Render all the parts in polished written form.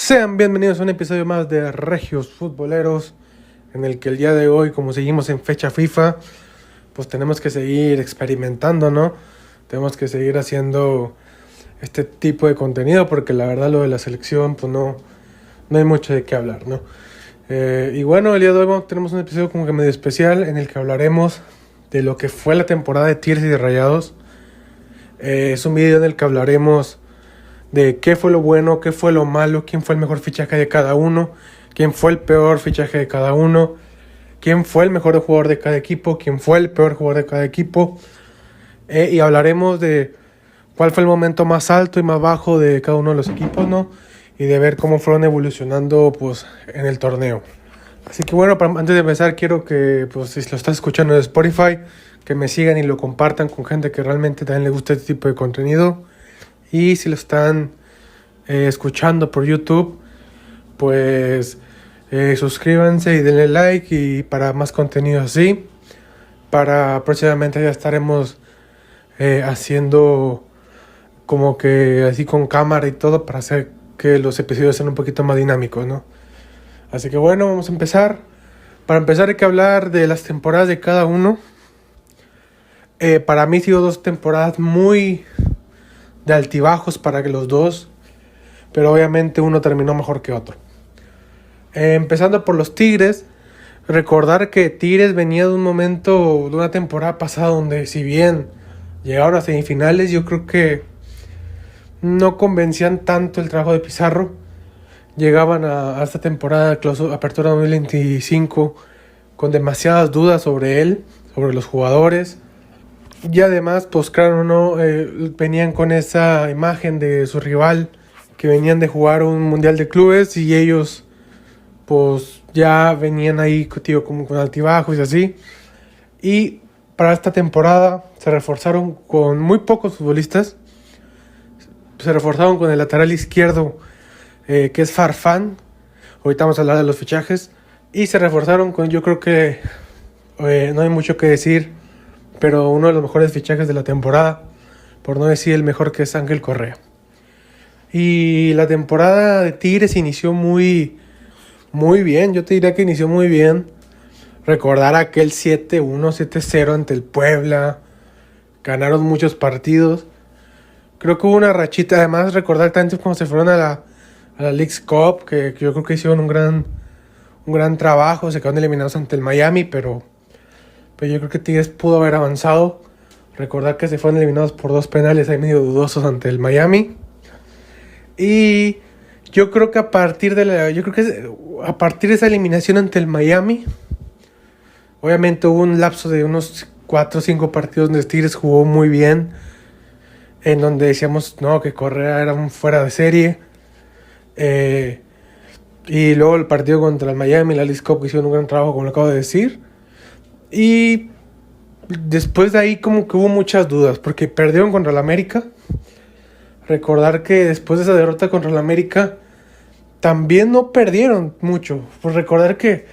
Sean bienvenidos a un episodio más de Regios Futboleros, en el que el día de hoy, como seguimos en fecha FIFA, pues tenemos que seguir experimentando, ¿no? Tenemos que seguir haciendo este tipo de contenido, porque la verdad lo de la selección, pues no hay mucho de qué hablar, ¿no? Y bueno, el día de hoy tenemos un episodio como que medio especial, en el que hablaremos de lo que fue la temporada de Tigres y de Rayados. Es un video en el que hablaremos de qué fue lo bueno, qué fue lo malo, quién fue el mejor fichaje de cada uno, quién fue el peor fichaje de cada uno, quién fue el mejor jugador de cada equipo, quién fue el peor jugador de cada equipo. Y hablaremos de cuál fue el momento más alto y más bajo de cada uno de los equipos, ¿no? Y de ver cómo fueron evolucionando pues en el torneo. Así que bueno, antes de empezar quiero que, pues si lo estás escuchando en Spotify, que me sigan y lo compartan con gente que realmente también le gusta este tipo de contenido. Y si lo están escuchando por YouTube, pues suscríbanse y denle like y para más contenido así. Para próximamente ya estaremos haciendo como que así con cámara y todo para hacer que los episodios sean un poquito más dinámicos, ¿no? Así que bueno, vamos a empezar. Para empezar hay que hablar de las temporadas de cada uno. Para mí han sido 2 temporadas muy de altibajos para que los dos, pero obviamente uno terminó mejor que otro. Empezando por los Tigres, recordar que Tigres venía de un momento, de una temporada pasada donde si bien llegaron a semifinales, yo creo que no convencían tanto el trabajo de Pizarro. Llegaban a esta temporada de Apertura 2025 con demasiadas dudas sobre él, sobre los jugadores. Y además, pues claro, ¿no? Venían con esa imagen de su rival, que venían de jugar un mundial de clubes y ellos pues ya venían ahí, tío, como con altibajos y así. Y para esta temporada se reforzaron con muy pocos futbolistas. Se reforzaron con el lateral izquierdo, que es Farfán. Ahorita vamos a hablar de los fichajes. Y se reforzaron con, yo creo que no hay mucho que decir, pero uno de los mejores fichajes de la temporada, por no decir el mejor, que es Ángel Correa. Y la temporada de Tigres inició muy bien, yo te diría que inició muy bien. Recordar aquel 7-1, 7-0 ante el Puebla, ganaron muchos partidos. Creo que hubo una rachita, además recordar tanto cuando se fueron a la Leagues Cup, que yo creo que hicieron un gran trabajo, se quedaron eliminados ante el Miami, pero yo creo que Tigres pudo haber avanzado. Recordar que se fueron eliminados por 2 penales ahí medio dudosos ante el Miami. Y yo creo que a partir de esa eliminación ante el Miami, obviamente hubo un lapso de unos 4 o 5 partidos donde Tigres jugó muy bien, en donde decíamos no, que Correa era un fuera de serie. Y luego el partido contra el Miami, la Leagues Cup, que hicieron un gran trabajo, como lo acabo de decir. Y después de ahí como que hubo muchas dudas, porque perdieron contra el América. Recordar que después de esa derrota contra el América también no perdieron mucho. Pues recordar que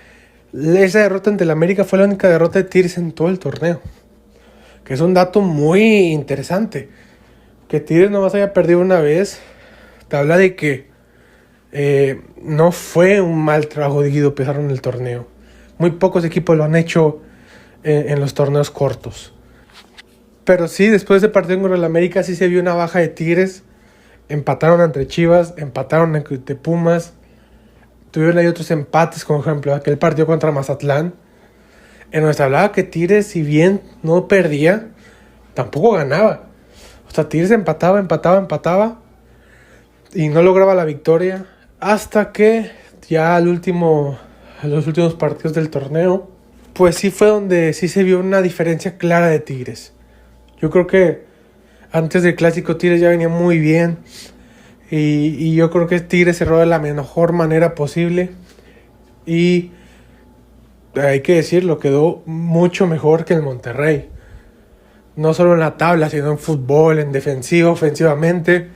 esa derrota ante el América fue la única derrota de Tigres en todo el torneo, que es un dato muy interesante. Que Tigres nomás haya perdido una vez te habla de que no fue un mal trabajo de Guido Pizarro en el torneo. Muy pocos equipos lo han hecho en los torneos cortos. Pero sí, después de partido contra el América sí se vio una baja de Tigres. Empataron ante Chivas, empataron ante Pumas. Tuvieron ahí otros empates, como ejemplo aquel partido contra Mazatlán, en donde se hablaba que Tigres, si bien no perdía, tampoco ganaba. O sea, Tigres empataba y no lograba la victoria, hasta que ya los últimos partidos del torneo, pues sí fue donde sí se vio una diferencia clara de Tigres. Yo creo que antes del clásico Tigres ya venía muy bien. Y yo creo que Tigres cerró de la mejor manera posible. Y hay que decirlo, quedó mucho mejor que el Monterrey. No solo en la tabla, sino en fútbol, en defensiva, ofensivamente.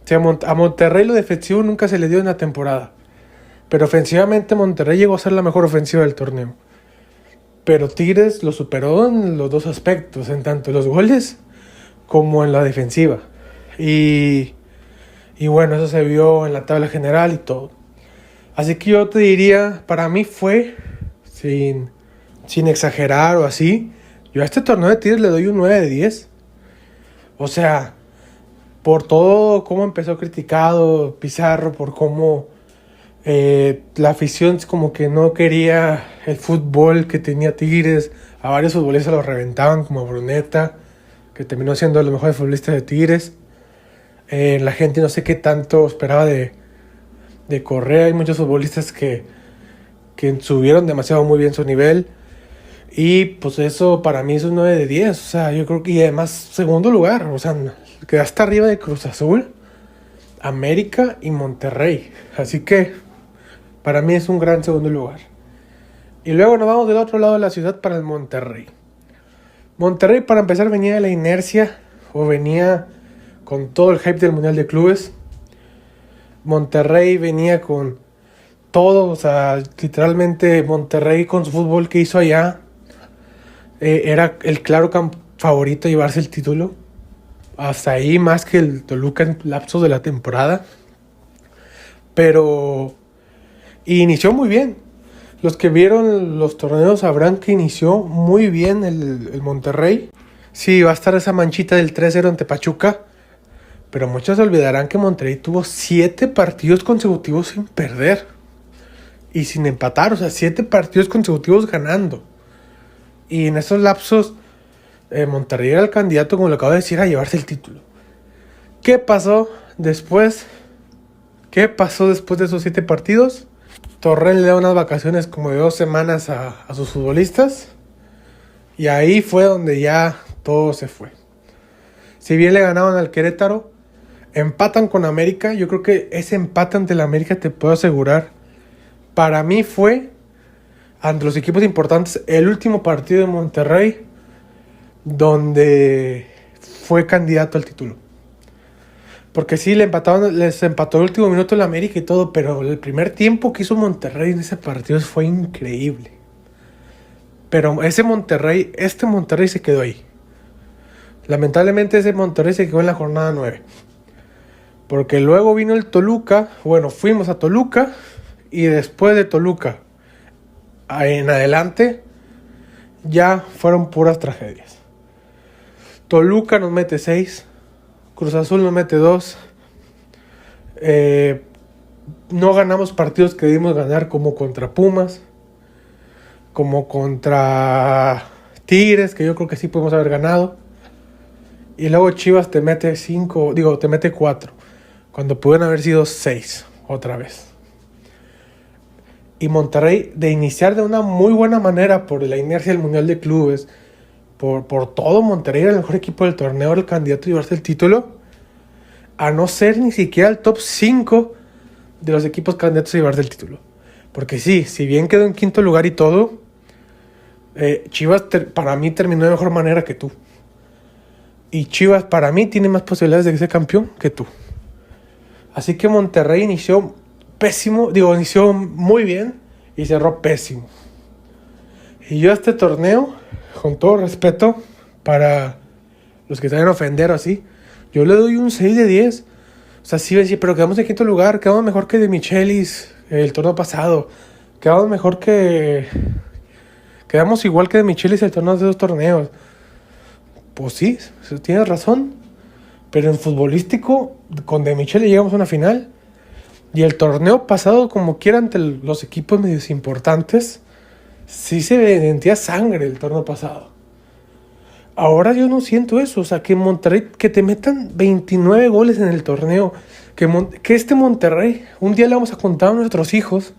O sea, a Monterrey lo defensivo nunca se le dio en la temporada. Pero ofensivamente Monterrey llegó a ser la mejor ofensiva del torneo. Pero Tigres lo superó en los 2 aspectos, en tanto los goles como en la defensiva. Y Y bueno, eso se vio en la tabla general y todo. Así que yo te diría, para mí fue, sin exagerar o así, yo a este torneo de Tigres le doy un 9 de 10. O sea, por todo cómo empezó criticado Pizarro, por cómo la afición como que no quería el fútbol que tenía Tigres. A varios futbolistas los reventaban, como a Bruneta, que terminó siendo el mejor futbolista de Tigres. La gente no sé qué tanto esperaba de Correa. Hay muchos futbolistas que subieron demasiado muy bien su nivel. Y pues eso para mí es un 9 de 10. O sea, yo creo que, y además segundo lugar. O sea, queda hasta arriba de Cruz Azul, América y Monterrey. Así que para mí es un gran segundo lugar. Y luego nos vamos del otro lado de la ciudad para el Monterrey. Monterrey, para empezar, venía de la inercia, o venía con todo el hype del Mundial de Clubes. Monterrey venía con todo, o sea, literalmente Monterrey con su fútbol que hizo allá, era el claro favorito a llevarse el título. Hasta ahí más que el Toluca en lapsos de la temporada. Pero inició muy bien. Los que vieron los torneos sabrán que inició muy bien el Monterrey. Sí, va a estar esa manchita del 3-0 ante Pachuca. Pero muchos se olvidarán que Monterrey tuvo 7 partidos consecutivos sin perder. Y sin empatar, o sea, 7 partidos consecutivos ganando. Y en esos lapsos, Monterrey era el candidato, como lo acabo de decir, a llevarse el título. ¿Qué pasó después? ¿Qué pasó después de esos 7 partidos? Torrent le da unas vacaciones como de 2 semanas a sus futbolistas. Y ahí fue donde ya todo se fue. Si bien le ganaban al Querétaro, empatan con América. Yo creo que ese empate ante el América, te puedo asegurar, para mí fue, ante los equipos importantes, el último partido de Monterrey donde fue candidato al título. Porque sí, les empató el último minuto el América y todo, pero el primer tiempo que hizo Monterrey en ese partido fue increíble. Pero este Monterrey se quedó ahí. Lamentablemente ese Monterrey se quedó en la jornada 9. Porque luego vino el Toluca, bueno, fuimos a Toluca, y después de Toluca en adelante ya fueron puras tragedias. Toluca nos mete 6, Cruz Azul nos mete 2. No ganamos partidos que debimos ganar, como contra Pumas, como contra Tigres, que yo creo que sí podemos haber ganado. Y luego Chivas te mete 4, cuando pudieron haber sido 6 otra vez. Y Monterrey, de iniciar de una muy buena manera por la inercia del Mundial de Clubes, por todo, Monterrey era el mejor equipo del torneo, era el candidato a llevarse el título, a no ser ni siquiera el top 5 de los equipos candidatos a llevarse el título. Porque sí, si bien quedó en quinto lugar y todo, Chivas para mí terminó de mejor manera que tú. Y Chivas para mí tiene más posibilidades de ser campeón que tú. Así que Monterrey inició muy bien y cerró pésimo. Y yo a este torneo, con todo respeto para los que se vayan a ofender o así, yo le doy un 6 de 10. O sea, sí, pero quedamos en quinto lugar, quedamos mejor que de Michelis el torneo pasado. Quedamos igual que de Michelis el torneo de 2 torneos. Pues sí, tienes razón. Pero en futbolístico, con de Michelis llegamos a una final. Y el torneo pasado, como quiera, ante los equipos medios importantes, sí se sentía sangre el torneo pasado. Ahora yo no siento eso. O sea, que Monterrey, que te metan 29 goles en el torneo. Que este Monterrey, un día le vamos a contar a nuestros hijos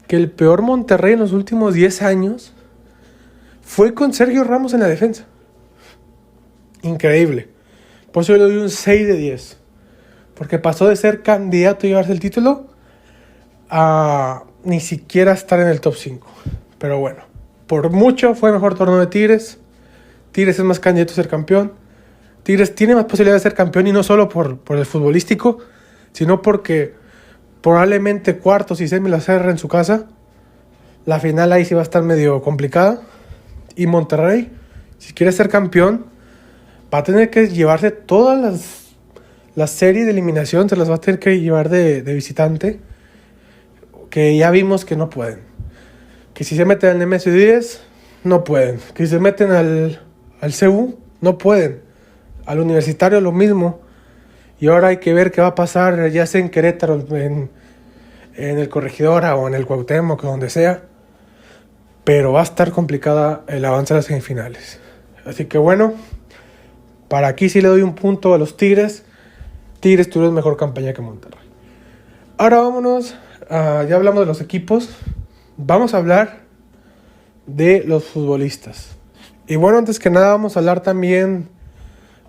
que el peor Monterrey en los últimos 10 años fue con Sergio Ramos en la defensa. Increíble. Por eso yo le doy un 6 de 10. Porque pasó de ser candidato a llevarse el título a ni siquiera estar en el top 5. Pero bueno, por mucho fue mejor torneo de Tigres. Tigres es más candidato a ser campeón. Tigres tiene más posibilidades de ser campeón, y no solo por el futbolístico, sino porque probablemente cuartos y semis la cerra en su casa. La final ahí sí va a estar medio complicada. Y Monterrey, si quiere ser campeón, va a tener que llevarse todas la serie de eliminación se las va a tener que llevar de visitante, que ya vimos que no pueden. Que si se meten al Nemesio 10, no pueden. Que si se meten al CU, no pueden. Al Universitario lo mismo. Y ahora hay que ver qué va a pasar, ya sea en Querétaro, en el Corregidora o en el Cuauhtémoc, o donde sea. Pero va a estar complicada el avance a las semifinales. Así que bueno, para aquí sí le doy un punto a los Tigres. Tigres tuvieron mejor campaña que Monterrey. Ahora vámonos, ya hablamos de los equipos. Vamos a hablar de los futbolistas. Y bueno, antes que nada vamos a hablar también,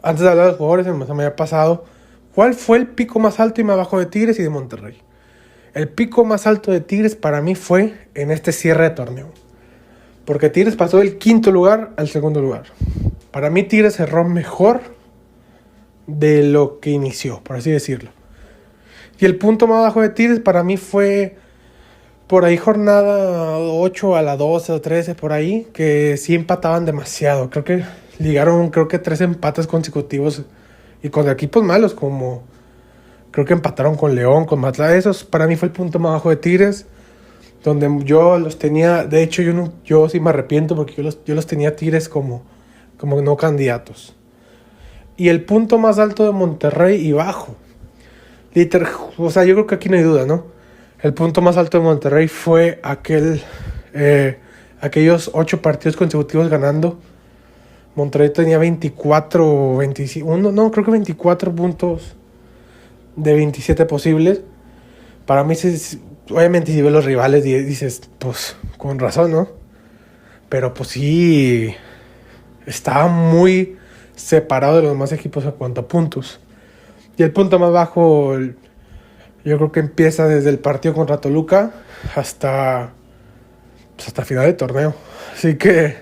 antes de hablar de los jugadores, se me había pasado, ¿cuál fue el pico más alto y más bajo de Tigres y de Monterrey? El pico más alto de Tigres para mí fue en este cierre de torneo. Porque Tigres pasó del 5º lugar al 2º lugar. Para mí Tigres cerró mejor de lo que inició, por así decirlo. Y el punto más bajo de Tigres para mí fue por ahí jornada 8 a la 12 o 13 por ahí, que sí empataban demasiado. Creo que ligaron 3 empates consecutivos y con equipos malos, como creo que empataron con León, con Matlán. Esos para mí fue el punto más bajo de Tigres, donde yo los tenía. De hecho yo sí me arrepiento porque yo los tenía Tigres como no candidatos. Y el punto más alto de Monterrey y bajo, o sea, yo creo que aquí no hay duda, ¿no? El punto más alto de Monterrey fue aquellos 8 partidos consecutivos ganando. Monterrey tenía 24 o 25, creo que 24 puntos de 27 posibles. Para mí, obviamente, si ves los rivales y dices, pues, con razón, ¿no? Pero pues sí, estaba muy separado de los demás equipos en cuanto a puntos. Y el punto más bajo, yo creo que empieza desde el partido contra Toluca hasta final de torneo. Así que,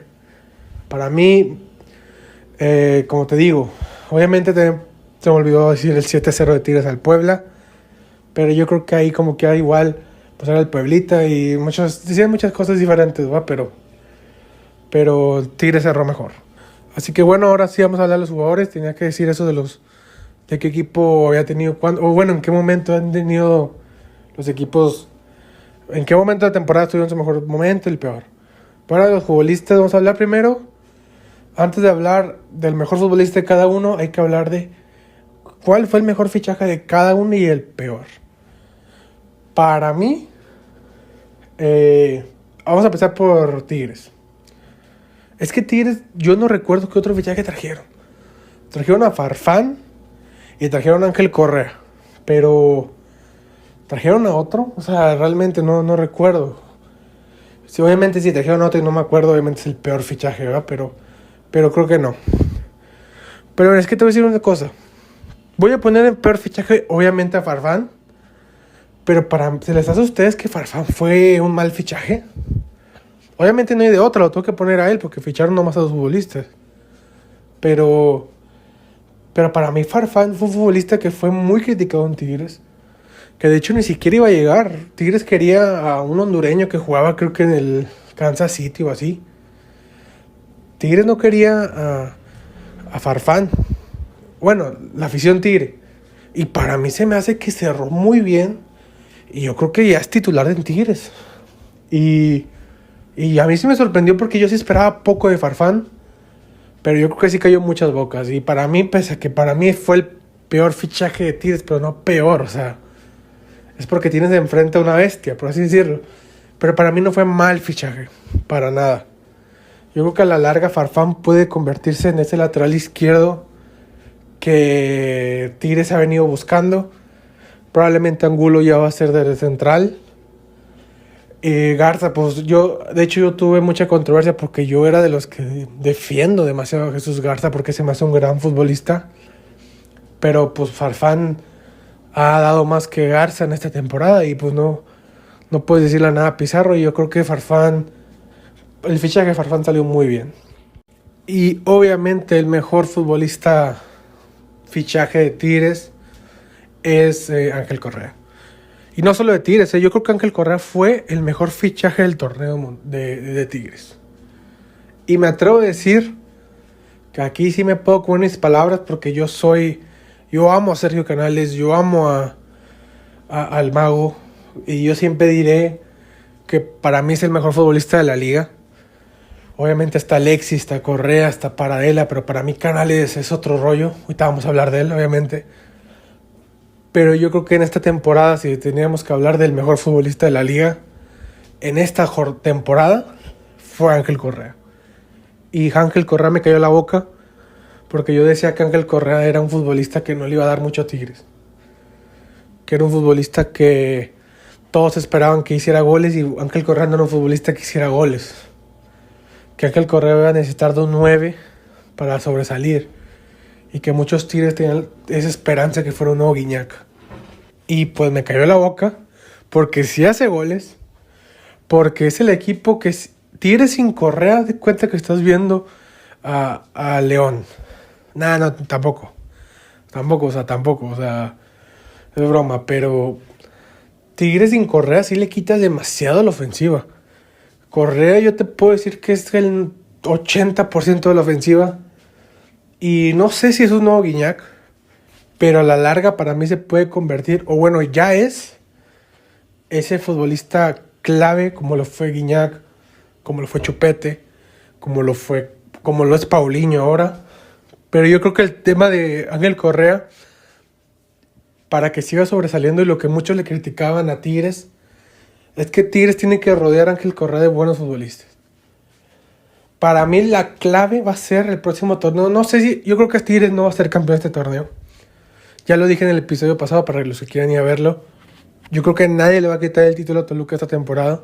para mí, como te digo, obviamente se me olvidó decir el 7-0 de Tigres al Puebla, pero yo creo que ahí como que igual, pues era el Pueblita y decían muchas cosas diferentes, ¿va? Pero Tigres cerró mejor. Así que bueno, ahora sí vamos a hablar de los jugadores. Tenía que decir eso de qué equipo había tenido, en qué momento han tenido los equipos, en qué momento de la temporada estuvieron en su mejor momento y el peor. Para los futbolistas vamos a hablar primero. Antes de hablar del mejor futbolista de cada uno, hay que hablar de cuál fue el mejor fichaje de cada uno y el peor. Para mí, vamos a empezar por Tigres. Es que Tigres, yo no recuerdo qué otro fichaje trajeron. Trajeron a Farfán y trajeron a Ángel Correa. Pero, ¿trajeron a otro? O sea, realmente no recuerdo. Sí, obviamente sí trajeron a otro y no me acuerdo. Obviamente es el peor fichaje, ¿verdad? Pero creo que no. Pero es que te voy a decir una cosa. Voy a poner en peor fichaje, obviamente, a Farfán. Pero ¿se les hace a ustedes que Farfán fue un mal fichaje? Obviamente no hay de otra, lo tengo que poner a él porque ficharon nomás a los futbolistas. Pero para mí Farfán fue un futbolista que fue muy criticado en Tigres. Que de hecho ni siquiera iba a llegar. Tigres quería a un hondureño que jugaba creo que en el Kansas City o así. Tigres no quería a Farfán. Bueno, la afición Tigre. Y para mí se me hace que cerró muy bien. Y yo creo que ya es titular en Tigres. Y a mí sí me sorprendió porque yo sí esperaba poco de Farfán. Pero yo creo que sí cayó muchas bocas. Y para mí, pese a que para mí fue el peor fichaje de Tigres, pero no peor, o sea, es porque tienes de enfrente a una bestia, por así decirlo. Pero para mí no fue mal fichaje, para nada. Yo creo que a la larga Farfán puede convertirse en ese lateral izquierdo que Tigres ha venido buscando. Probablemente Angulo ya va a ser de central. Garza, pues yo tuve mucha controversia porque yo era de los que defiendo demasiado a Jesús Garza porque se me hace un gran futbolista. Pero pues Farfán ha dado más que Garza en esta temporada y pues no puedes decirle nada a Pizarro. Y yo creo que el fichaje de Farfán salió muy bien. Y obviamente el mejor futbolista fichaje de Tigres es Ángel Correa. Y no solo de Tigres, yo creo que Ángel Correa fue el mejor fichaje del torneo de Tigres. Y me atrevo a decir que aquí sí me puedo con mis palabras porque yo soy Yo amo a Sergio Canales, yo amo al Mago. Y yo siempre diré que para mí es el mejor futbolista de la liga. Obviamente está Alexis, está Correa, está Paradela, pero para mí Canales es otro rollo. Ahorita vamos a hablar de él, obviamente. Pero yo creo que en esta temporada, si teníamos que hablar del mejor futbolista de la liga, en esta temporada fue Ángel Correa. Y Ángel Correa me cayó la boca porque yo decía que Ángel Correa era un futbolista que no le iba a dar mucho a Tigres. Que era un futbolista que todos esperaban que hiciera goles y Ángel Correa no era un futbolista que hiciera goles. Que Ángel Correa iba a necesitar de un 9 para sobresalir. Y que muchos Tigres tenían esa esperanza que fuera un nuevo Guiñac. Y pues me cayó la boca porque sí hace goles. Porque es el equipo que Tigres sin Correa, de cuenta que estás viendo a León. No, tampoco. Tampoco, o sea, es broma, pero Tigres sin Correa sí le quita demasiado la ofensiva. Correa yo te puedo decir que es el 80% de la ofensiva. Y no sé si es un nuevo Guiñac, pero a la larga para mí se puede convertir, o bueno, ya es ese futbolista clave como lo fue Guiñac, como lo fue Chupete, como lo es Paulinho ahora. Pero yo creo que el tema de Ángel Correa, para que siga sobresaliendo, y lo que muchos le criticaban a Tigres, es que Tigres tiene que rodear a Ángel Correa de buenos futbolistas. Para mí la clave va a ser el próximo torneo. No sé si, yo creo que Tigres no va a ser campeón de este torneo. Ya lo dije en el episodio pasado para los que quieran ir a verlo. Yo creo que nadie le va a quitar el título a Toluca esta temporada.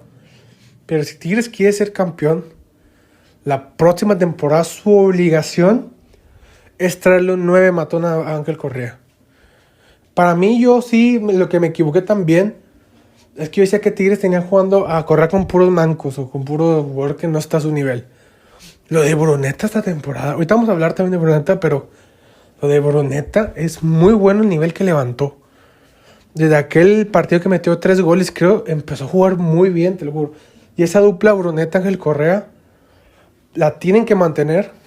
Pero si Tigres quiere ser campeón, la próxima temporada su obligación es traerle un 9 matón a Ángel Correa. Para mí, yo sí, lo que me equivoqué también es que yo decía que Tigres tenía jugando a Correa con puros mancos o con puro jugador que no está a su nivel. Lo de Bruneta esta temporada, ahorita vamos a hablar también de Bruneta, pero lo de Bruneta es muy bueno el nivel que levantó. Desde aquel partido que metió 3 goles, creo, empezó a jugar muy bien, te lo juro. Y esa dupla Bruneta-Ángel Correa la tienen que mantener.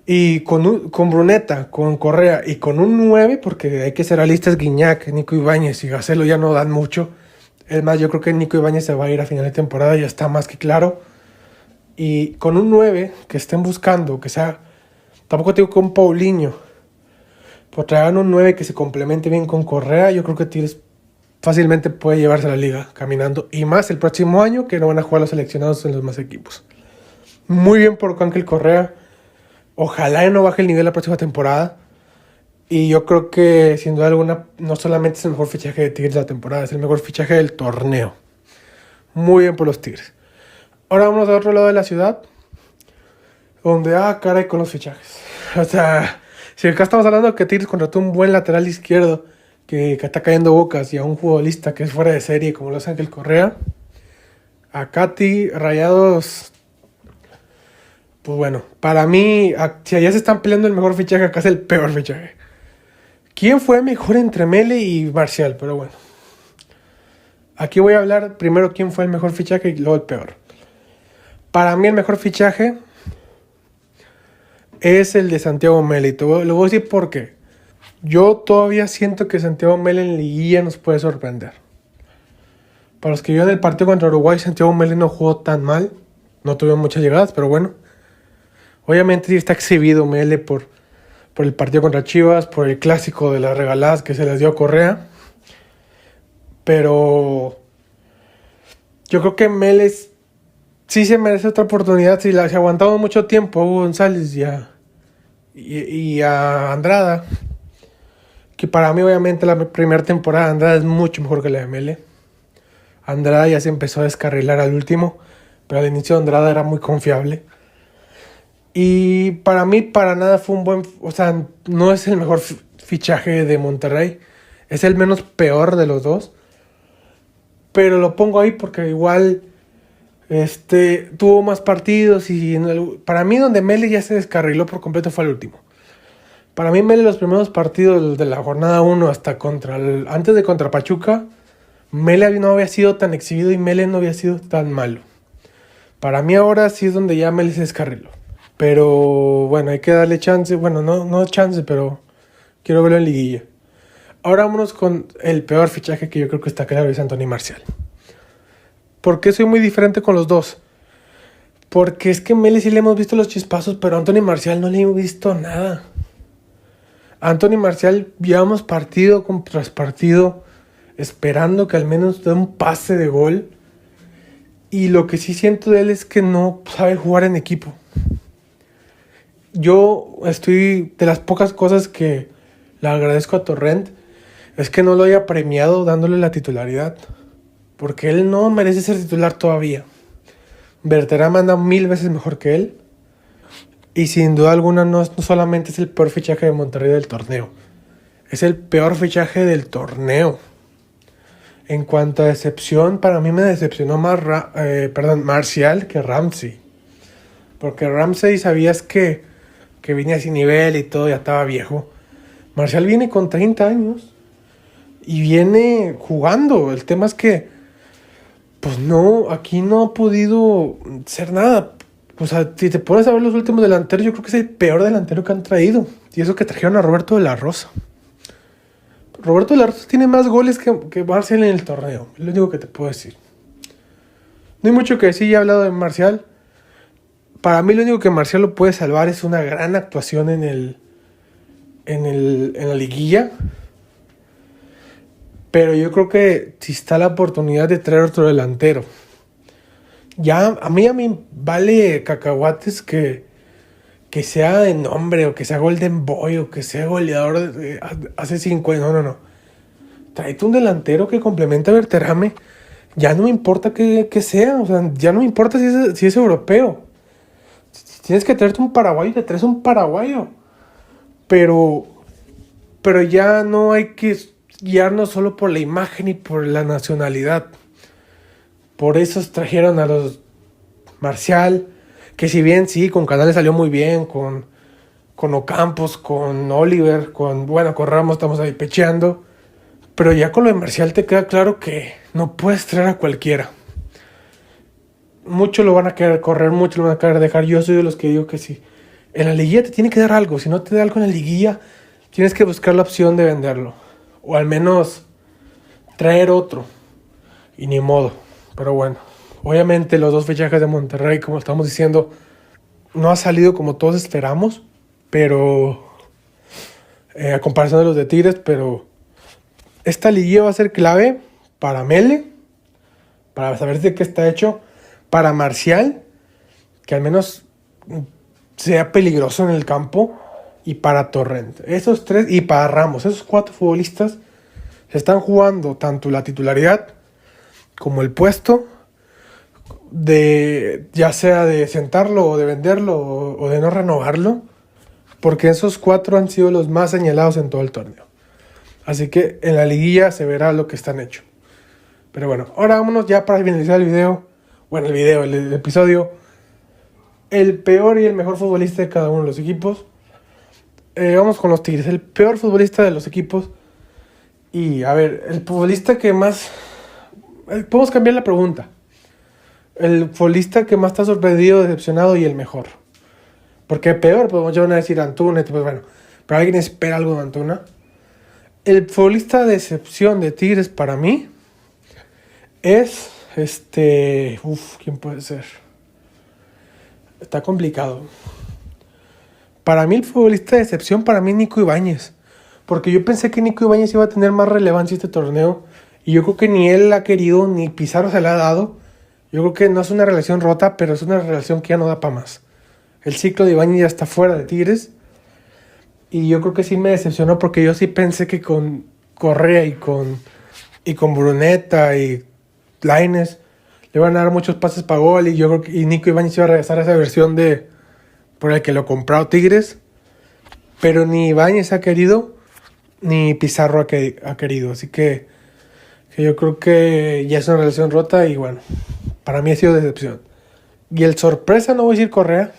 Y con Bruneta, con Correa y con un 9, porque hay que ser realistas, Guiñac, Nico Ibáñez y Gacelo ya no dan mucho. Es más, yo creo que Nico Ibáñez se va a ir a final de temporada, ya está más que claro. Y con un 9 que estén buscando, que sea, tampoco tengo con Paulinho, por traer un 9 que se complemente bien con Correa, yo creo que Tigres fácilmente puede llevarse a la liga caminando. Y más el próximo año, que no van a jugar los seleccionados en los más equipos. Muy bien por Ángel Correa. Ojalá no baje el nivel la próxima temporada. Y yo creo que, sin duda alguna, no solamente es el mejor fichaje de Tigres de la temporada, es el mejor fichaje del torneo. Muy bien por los Tigres. Ahora vamos a otro lado de la ciudad, donde, caray, con los fichajes. O sea, si acá estamos hablando de que Tigres contrató un buen lateral izquierdo que está cayendo bocas y a un futbolista que es fuera de serie como lo es Ángel Correa, a Katy Rayados, pues bueno, para mí, si allá se están peleando el mejor fichaje, acá es el peor fichaje. ¿Quién fue mejor entre Mele y Marcial? Pero bueno, aquí voy a hablar primero quién fue el mejor fichaje y luego el peor. Para mí el mejor fichaje es el de Santiago Mele. Y lo voy a decir por qué. Yo todavía siento que Santiago Mele en liguilla nos puede sorprender. Para los que vieron el partido contra Uruguay, Santiago Mele no jugó tan mal. No tuvieron muchas llegadas, pero bueno. Obviamente sí está exhibido Mele por el partido contra Chivas, por el clásico de las regaladas que se les dio a Correa. Pero yo creo que Mele sí se merece otra oportunidad. Si se aguantamos mucho tiempo a Hugo González y a Andrada, que para mí obviamente la primera temporada de Andrada es mucho mejor que la de Mele. Andrada ya se empezó a descarrilar al último, pero al inicio Andrada era muy confiable. Y para mí para nada fue un buen, o sea, no es el mejor fichaje de Monterrey, es el menos peor de los dos, pero lo pongo ahí porque igual tuvo más partidos y para mí donde Mele ya se descarriló por completo fue el último. Para mí Mele los primeros partidos de la jornada 1 hasta antes de contra Pachuca, Mele no había sido tan exhibido y Mele no había sido tan malo. Para mí ahora sí es donde ya Mele se descarriló. Pero bueno, hay que darle chance. Bueno, no chance, pero quiero verlo en liguilla. Ahora vámonos con el peor fichaje que yo creo que está claro, es Anthony Martial. ¿Por qué soy muy diferente con los dos? Porque es que a Mele sí le hemos visto los chispazos, pero a Anthony Martial no le hemos visto nada. A Anthony Martial llevamos partido tras partido esperando que al menos dé un pase de gol. Y lo que sí siento de él es que no sabe jugar en equipo. Yo estoy, de las pocas cosas que le agradezco a Torrent, es que no lo haya premiado dándole la titularidad. Porque él no merece ser titular todavía. Berterame anda 1000 veces mejor que él. Y sin duda alguna no solamente es el peor fichaje de Monterrey del torneo. Es el peor fichaje del torneo. En cuanto a decepción, para mí me decepcionó más Martial que Ramsey. Porque Ramsey sabías que venía sin nivel y todo, ya estaba viejo. Martial viene con 30 años y viene jugando. El tema es que, pues no, aquí no ha podido ser nada. O sea, si te pones a ver los últimos delanteros, yo creo que es el peor delantero que han traído. Y eso que trajeron a Roberto de la Rosa. Roberto de la Rosa tiene más goles que Martial en el torneo. Es lo único que te puedo decir. No hay mucho que decir, ya he hablado de Martial. Para mí lo único que Martial lo puede salvar es una gran actuación en la liguilla. Pero yo creo que si está la oportunidad de traer otro delantero. Ya a mí vale cacahuates que sea de nombre, o que sea Golden Boy, o que sea goleador hace 5 años. No. Tráete un delantero que complemente a Berterame. Ya no me importa que sea. O sea, ya no me importa si es europeo. Si tienes que traerte un paraguayo, te traes un paraguayo. Pero ya no hay que guiarnos solo por la imagen y por la nacionalidad. Por eso trajeron a los Martial, que si bien sí, con Canales salió muy bien, con Ocampos, con Oliver, con Ramos estamos ahí pecheando. Pero ya con lo de Martial te queda claro que no puedes traer a cualquiera. Muchos lo van a querer correr, muchos lo van a querer dejar. Yo soy de los que digo que sí. En la liguilla te tiene que dar algo. Si no te da algo en la liguilla, tienes que buscar la opción de venderlo. O al menos traer otro. Y ni modo. Pero bueno, obviamente los dos fichajes de Monterrey, como estamos diciendo, no ha salido como todos esperamos. Pero a comparación de los de Tigres, pero esta liguilla va a ser clave para Mele, para saber de qué está hecho, para Martial, que al menos sea peligroso en el campo, y para Torrent. Esos tres, y para Ramos, esos 4 futbolistas se están jugando tanto la titularidad como el puesto, de ya sea de sentarlo o de venderlo o de no renovarlo, porque esos 4 han sido los más señalados en todo el torneo. Así que en la liguilla se verá lo que están hechos. Pero bueno, ahora vámonos ya para finalizar el video. Bueno, el episodio. El peor y el mejor futbolista de cada uno de los equipos. Vamos con los Tigres. El peor futbolista de los equipos. Y a ver, el futbolista que más... podemos cambiar la pregunta. El futbolista que más te ha sorprendido, decepcionado y el mejor. Porque peor, pues ya van a decir Antuna, pues bueno. Pero alguien espera algo de Antuna. El futbolista de excepción de Tigres para mí es ¿quién puede ser? Está complicado. Para mí el futbolista de excepción para mí es Nico Ibáñez. Porque yo pensé que Nico Ibáñez iba a tener más relevancia este torneo. Y yo creo que ni él ha querido, ni Pizarro se le ha dado. Yo creo que no es una relación rota, pero es una relación que ya no da para más. El ciclo de Ibáñez ya está fuera de Tigres. Y yo creo que sí me decepcionó porque yo sí pensé que con Correa y con Bruneta y Lainez le iban a dar muchos pases para gol. Y yo creo que Nico Ibáñez iba a regresar a esa versión por el que lo compró Tigres. Pero ni Ibáñez ha querido, ni Pizarro ha querido. Así que yo creo que ya es una relación rota y bueno, para mí ha sido decepción. Y el sorpresa, no voy a decir Correa,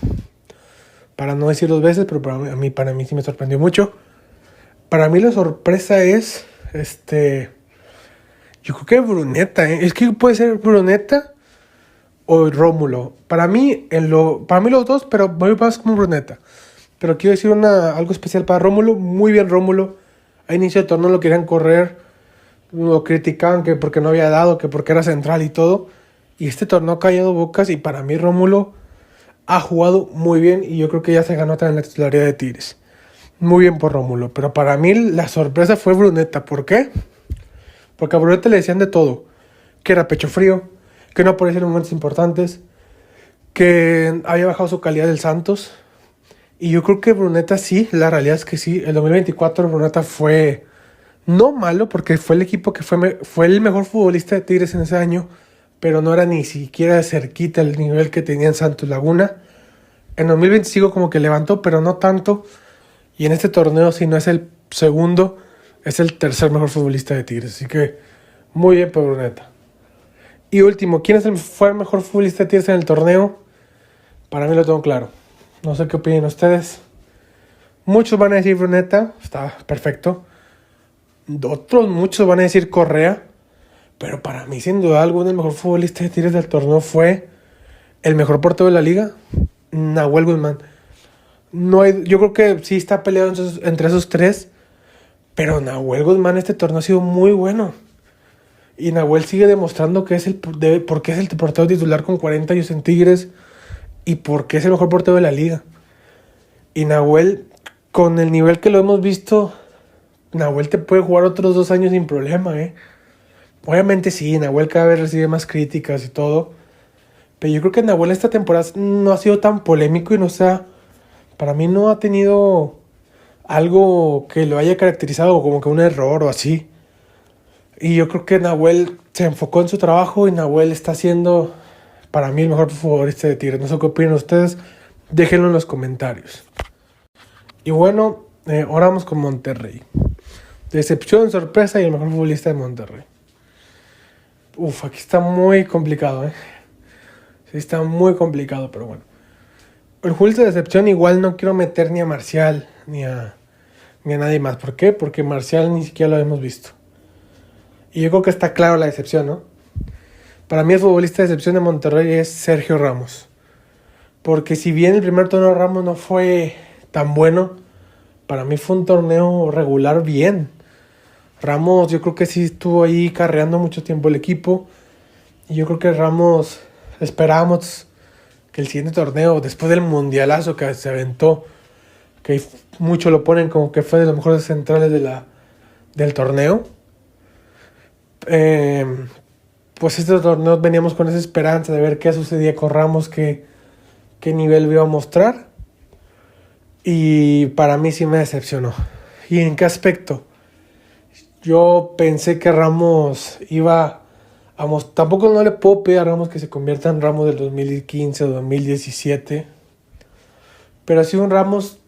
para no decir 2 veces, pero para mí sí me sorprendió mucho. Para mí la sorpresa es, yo creo que Bruneta, es que puede ser Bruneta o Rómulo. Para mí los dos, pero voy más como Bruneta. Pero quiero decir algo especial para Rómulo. Muy bien Rómulo. A inicio de torneo lo querían correr. Lo criticaban que porque no había dado, que porque era central y todo. Y este torneo ha callado bocas. Y para mí Rómulo ha jugado muy bien. Y yo creo que ya se ganó también la titularidad de Tigres. Muy bien por Rómulo. Pero para mí la sorpresa fue Bruneta. ¿Por qué? Porque a Bruneta le decían de todo. Que era pecho frío. Que no aparecía en momentos importantes. Que había bajado su calidad del Santos. Y yo creo que Bruneta sí, la realidad es que sí. El 2024 Bruneta fue no malo, porque fue el equipo que fue el mejor futbolista de Tigres en ese año, pero no era ni siquiera de cerquita el nivel que tenía en Santos Laguna. En 2025 como que levantó, pero no tanto. Y en este torneo, si no es el segundo, es el tercer mejor futbolista de Tigres. Así que muy bien por Bruneta. Y último, ¿quién fue el mejor futbolista de Tigres en el torneo? Para mí lo tengo claro. No sé qué opinan ustedes. Muchos van a decir Bruneta, está perfecto. Muchos van a decir Correa. Pero para mí, sin duda alguna, el mejor futbolista de Tigres del torneo fue el mejor portero de la liga, Nahuel Guzmán. Yo creo que sí está peleado entre esos tres. Pero Nahuel Guzmán este torneo ha sido muy bueno. Y Nahuel sigue demostrando que porque es el portero titular con 40 años en Tigres. Y porque es el mejor portero de la liga. Y Nahuel, con el nivel que lo hemos visto, Nahuel te puede jugar otros 2 años sin problema, ¿eh? Obviamente sí, Nahuel cada vez recibe más críticas y todo. Pero yo creo que Nahuel esta temporada no ha sido tan polémico y para mí no ha tenido algo que lo haya caracterizado como que un error o así. Y yo creo que Nahuel se enfocó en su trabajo y Nahuel está haciendo, para mí, el mejor futbolista de Tigres. No sé qué opinan ustedes. Déjenlo en los comentarios. Y bueno, ahora vamos con Monterrey. Decepción, sorpresa y el mejor futbolista de Monterrey. Aquí está muy complicado, ¿eh? Sí, está muy complicado, pero bueno. El futbolista de decepción igual no quiero meter ni a Marcial ni a nadie más. ¿Por qué? Porque Marcial ni siquiera lo hemos visto. Y yo creo que está claro la decepción, ¿no? Para mí el futbolista de decepción de Monterrey es Sergio Ramos. Porque si bien el primer torneo de Ramos no fue tan bueno, para mí fue un torneo regular bien. Ramos yo creo que sí estuvo ahí carreando mucho tiempo el equipo. Y yo creo que Ramos esperábamos que el siguiente torneo, después del mundialazo que se aventó, que muchos lo ponen como que fue de los mejores centrales del torneo. Pues este torneo veníamos con esa esperanza de ver qué sucedía con Ramos, qué nivel iba a mostrar. Y para mí sí me decepcionó. ¿Y en qué aspecto? Yo pensé que Ramos tampoco no le puedo pedir a Ramos que se convierta en Ramos del 2015 o 2017. Pero así un Ramos...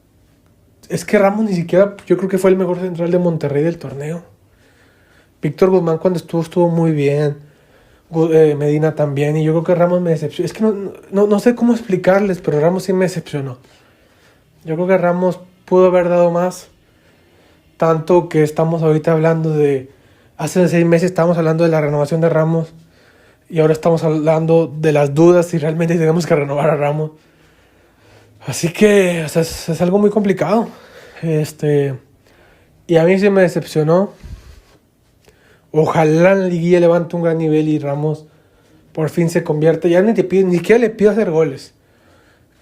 Es que Ramos ni siquiera... Yo creo que fue el mejor central de Monterrey del torneo. Víctor Guzmán cuando estuvo muy bien. Medina también. Y yo creo que Ramos me decepcionó. Es que no sé cómo explicarles, pero Ramos sí me decepcionó. Yo creo que Ramos pudo haber dado más. Tanto que estamos ahorita hablando de... Hace 6 meses estábamos hablando de la renovación de Ramos. Y ahora estamos hablando de las dudas si realmente tenemos que renovar a Ramos. Así que es algo muy complicado. Y a mí sí me decepcionó. Ojalá la liguilla levante un gran nivel y Ramos por fin se convierta. Ya ni siquiera le pido hacer goles.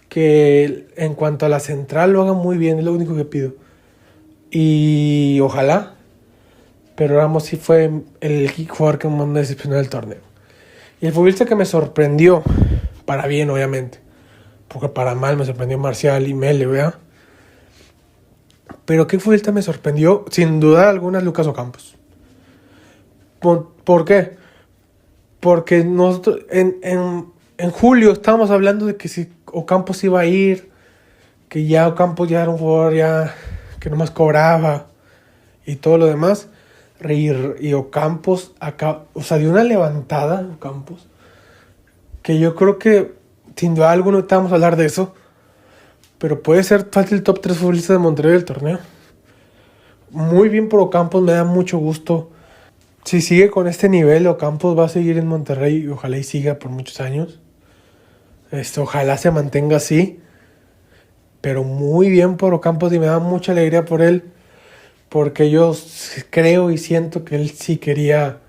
Que en cuanto a la central lo haga muy bien, es lo único que pido. Y ojalá. Pero Ramos sí fue el jugador que más me decepcionó del torneo. Y el futbolista que me sorprendió, para bien obviamente, porque para mal me sorprendió Marcial y Mele, ¿verdad? Pero ¿qué futbolista me sorprendió? Sin duda alguna es Lucas Ocampos. ¿Por qué? Porque nosotros en julio estábamos hablando de que si Ocampos iba a ir, que ya Ocampos ya era un jugador ya que nomás cobraba y todo lo demás. Y Ocampos acá, dio una levantada Ocampos, que yo creo que sin duda alguna ahorita vamos a hablar de eso, pero puede ser fácil el top 3 futbolistas de Monterrey del torneo. Muy bien por Ocampos, me da mucho gusto. Si sigue con este nivel, Ocampos va a seguir en Monterrey y ojalá y siga por muchos años. Ojalá se mantenga así. pero muy bien por Ocampos y me da mucha alegría por él, porque yo creo y siento que él sí quería,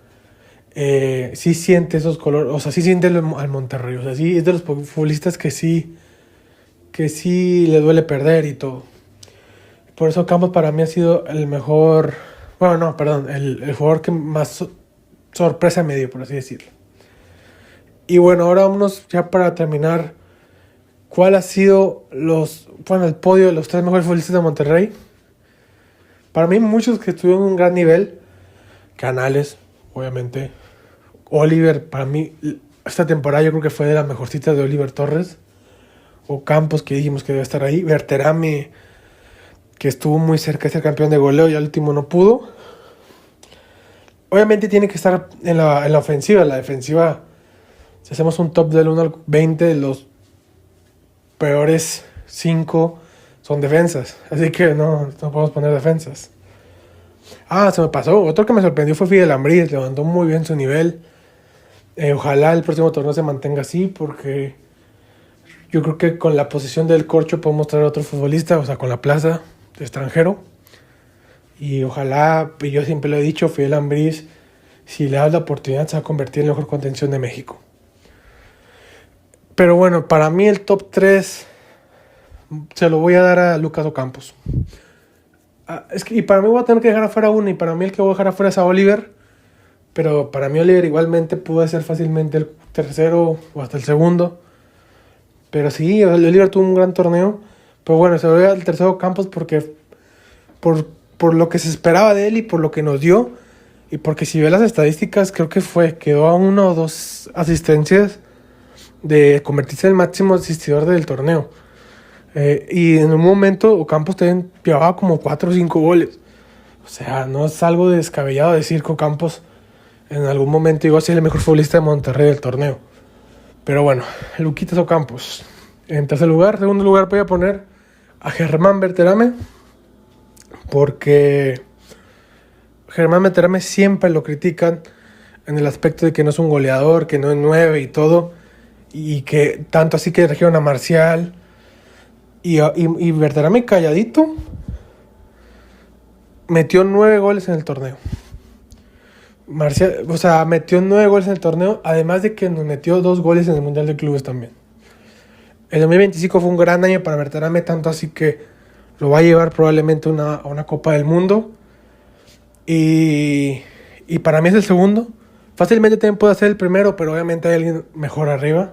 sí siente esos colores, o sea, sí siente al Monterrey, o sea, sí es de los futbolistas que sí le duele perder y todo. Por eso Campos para mí ha sido el mejor, bueno, no, perdón, el jugador que más sorpresa me dio, por así decirlo. Y bueno, ahora vámonos ya para terminar. ¿Cuál ha sido el podio de los 3 mejores futbolistas de Monterrey? Para mí muchos que estuvieron en un gran nivel. Canales, obviamente. Oliver, para mí, esta temporada yo creo que fue de las mejorcitas de Oliver Torres. Ocampos, que dijimos que debe estar ahí. Berterame, que estuvo muy cerca de ser campeón de goleo y al último no pudo. Obviamente tiene que estar en la ofensiva. En la defensiva, si hacemos un top del 1 al 20, los peores 5 son defensas. Así que no podemos poner defensas. Se me pasó. Otro que me sorprendió fue Fidel Ambriz. Levantó muy bien su nivel. Ojalá el próximo torneo se mantenga así, porque yo creo que con la posición del corcho podemos traer a otro futbolista, o sea, con la plaza de extranjero. Y ojalá, y yo siempre lo he dicho, Fidel Ambriz, si le das la oportunidad, se va a convertir en la mejor contención de México. Pero bueno, para mí el top 3 se lo voy a dar a Lucas Ocampos. Y para mí voy a tener que dejar afuera uno, y para mí el que voy a dejar afuera es a Oliver. Pero para mí Oliver igualmente pudo ser fácilmente el tercero o hasta el segundo. Pero sí, Oliver tuvo un gran torneo. Pero bueno, se lo doy al tercero Campos porque por lo que se esperaba de él y por lo que nos dio. Y porque si ves las estadísticas, creo que quedó a 1 o 2 asistencias de convertirse en el máximo asistidor del torneo. Y en un momento Ocampos también llevaba como 4 o 5 goles. O sea, no es algo descabellado decir que Ocampos en algún momento iba a ser el mejor futbolista de Monterrey del torneo. Pero bueno, Luquitas Ocampos. En tercer lugar, segundo lugar voy a poner a Germán Berterame, porque Germán Berterame siempre lo critican en el aspecto de que no es un goleador, que no es 9 y todo, y que tanto así que eligieron a Marcial. Y Berterame calladito metió 9 goles en el torneo. Marcial, o sea, metió 9 goles en el torneo, además de que nos metió 2 goles en el Mundial de Clubes también. El 2025 fue un gran año para Berterame, tanto así que lo va a llevar probablemente a una Copa del Mundo. Y para mí es el segundo. Fácilmente también puede ser el primero, pero obviamente hay alguien mejor arriba.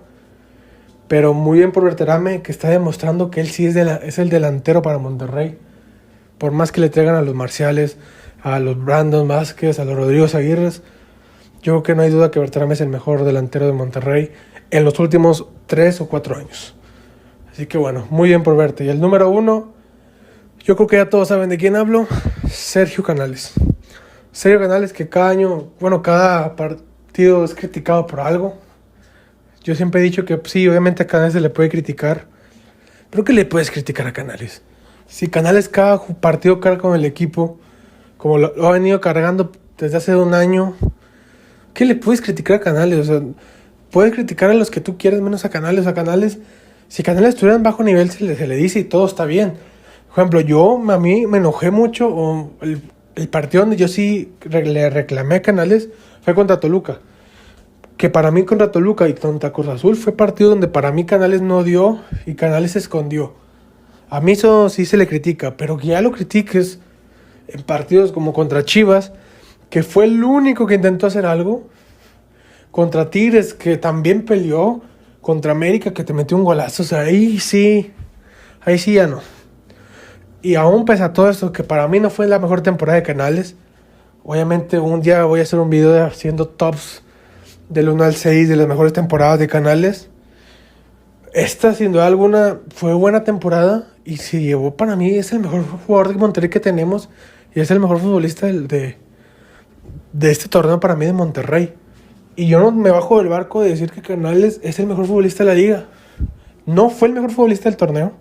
Pero muy bien por Berterame, que está demostrando que él sí es el delantero para Monterrey. Por más que le traigan a los Marciales, a los Brandon Vázquez, a los Rodrigo Aguirres, yo creo que no hay duda que Berterame es el mejor delantero de Monterrey en los últimos 3 o 4 años. Así que bueno, muy bien por verte. Y el número 1, yo creo que ya todos saben de quién hablo, Sergio Canales. Sergio Canales, que cada partido es criticado por algo. Yo siempre he dicho que sí, obviamente a Canales se le puede criticar, pero ¿qué le puedes criticar a Canales? Si Canales cada partido carga con el equipo, como lo ha venido cargando desde hace 1 año, ¿qué le puedes criticar a Canales? O sea, puedes criticar a los que tú quieres menos a Canales. A Canales, si Canales estuviera en bajo nivel, se le dice y todo está bien. Por ejemplo, a mí me enojé mucho, el partido donde yo sí le reclamé a Canales fue contra Toluca. Que para mí contra Toluca y contra Cruz Azul fue partido donde para mí Canales no dio y Canales se escondió. A mí eso sí se le critica, pero que ya lo critiques en partidos como contra Chivas, que fue el único que intentó hacer algo, contra Tigres, que también peleó, contra América, que te metió un golazo, o sea, ahí sí ya no. Y aún pese a todo esto, que para mí no fue la mejor temporada de Canales, obviamente un día voy a hacer un video haciendo tops del 1 al 6 de las mejores temporadas de Canales. Esta, sin duda alguna, fue buena temporada y se llevó, para mí, es el mejor jugador de Monterrey que tenemos y es el mejor futbolista de este torneo para mí de Monterrey. Y yo no me bajo del barco de decir que Canales es el mejor futbolista de la liga. No fue el mejor futbolista del torneo,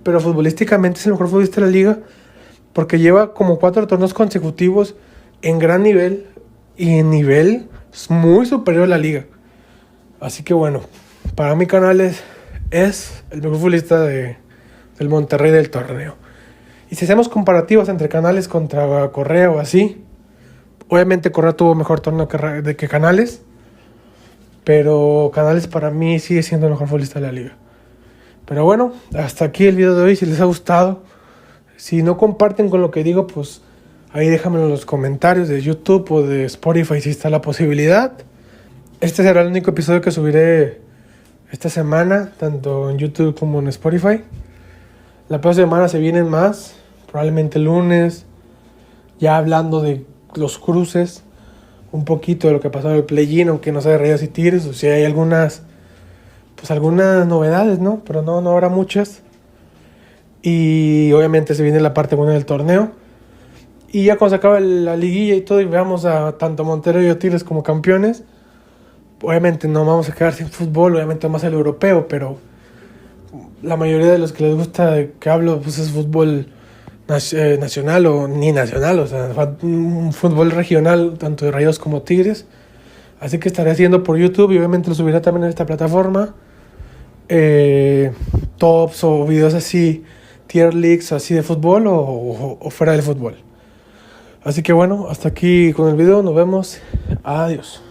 pero futbolísticamente es el mejor futbolista de la liga porque lleva como 4 torneos consecutivos en gran nivel y en nivel muy superior a la liga. Así que bueno, para mí Canales es el mejor futbolista de del Monterrey del torneo. Y si hacemos comparativas entre Canales contra Correa o así, obviamente Correa tuvo mejor torneo que Canales, pero Canales para mí sigue siendo el mejor futbolista de la liga. Pero bueno, hasta aquí el video de hoy. Si les ha gustado, si no comparten con lo que digo, pues ahí déjamelo en los comentarios de YouTube o de Spotify si está la posibilidad. Este será el único episodio que subiré esta semana, tanto en YouTube como en Spotify. La próxima semana se vienen más, probablemente el lunes, ya hablando de los cruces, un poquito de lo que pasó en el play-in, aunque no sea de Rayados y Tigres, o si hay algunas novedades, ¿no? Pero no habrá muchas. Y obviamente se viene la parte buena del torneo. Y ya cuando se acabe la liguilla y todo y veamos a tanto Monterrey o Tigres como campeones, obviamente no vamos a quedar sin fútbol, obviamente más el europeo, pero la mayoría de los que les gusta que hablo pues es fútbol nacional o ni nacional, o sea, un fútbol regional, tanto de Rayados como Tigres. Así que estaré haciendo por YouTube y obviamente lo subiré también en esta plataforma. Tops o videos así, tier leagues así de fútbol o fuera del fútbol. Así que bueno, hasta aquí con el video, nos vemos, adiós.